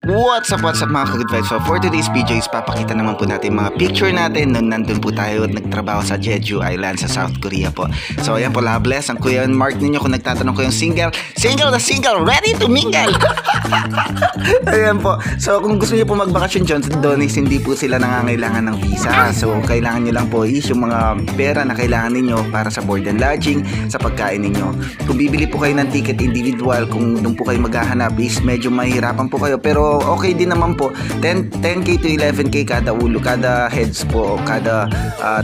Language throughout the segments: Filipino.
What's up mga ka-good vibes? So for today's video is papakita naman po natin mga picture natin nung nandun po tayo at nagtrabaho sa Jeju Island sa South Korea po. So ayan po, Loveless, ang Kuya Mark ninyo kung nagtatanong ko yung single na single, ready to mingle! Ayan po. So kung gusto niyo po magbakasyon dyan, doon is hindi po sila nangangailangan ng visa. So kailangan nyo lang po is yung mga pera na kailangan ninyo para sa board and lodging, sa pagkain ninyo. Kung bibili po kayo ng ticket individual, kung doon po kayo maghahanap is medyo mahirapan po kayo, pero okay din naman po. 10k to 11k kada ulo, kada heads po, kada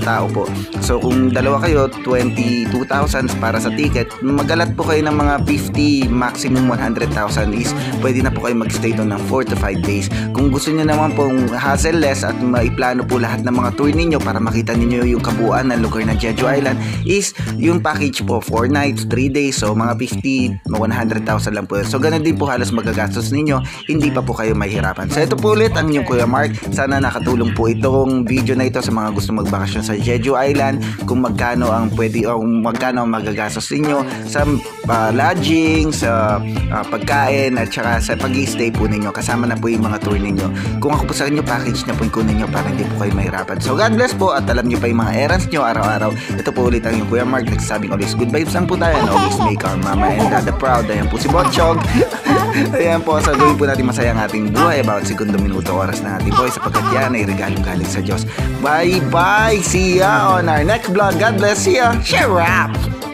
tao po. So kung dalawa kayo, 22,000 para sa ticket. Magalat po kayo ng mga 50, maximum 100,000 is pwede na po kayo magstay doon ng 4 to 5 days. Kung gusto niyo naman pong hassle-less at maiplano po lahat ng mga tour ninyo para makita ninyo yung kabuuan ng lugar ng Jeju Island is yung package po, 4 nights, 3 days. So mga 50, 100,000 lang po. So ganun din po halos magagastos ninyo, hindi pa po kayo mahirapan. So ito po ulit ang inyong Kuya Mark. Sana nakatulong po itong video na ito sa mga gusto magbakasyon sa Jeju Island, kung magkano ang pwede o magkano ang magagastos ninyo sa lodging, sa pagkain at saka sa pag-i-stay po ninyo. Kasama na po yung mga tour ninyo. Kung ako po sa inyo, package na po yung kunin nyo para hindi po kayo mahirapan. So God bless po at alam nyo pa yung mga errands nyo araw-araw. Ito po ulit ang inyong Kuya Mark. Nagsasabing always good vibes lang po tayo and always make our mama and dada proud. Ayan po si Botchog. Ayan po, sa gawin po natin masaya ang ating buhay. About segundo, minuto, oras na ating buhay sapagkat yan ay regalong galing sa Diyos. Bye bye! See ya on our next vlog. God bless. See ya! Share up!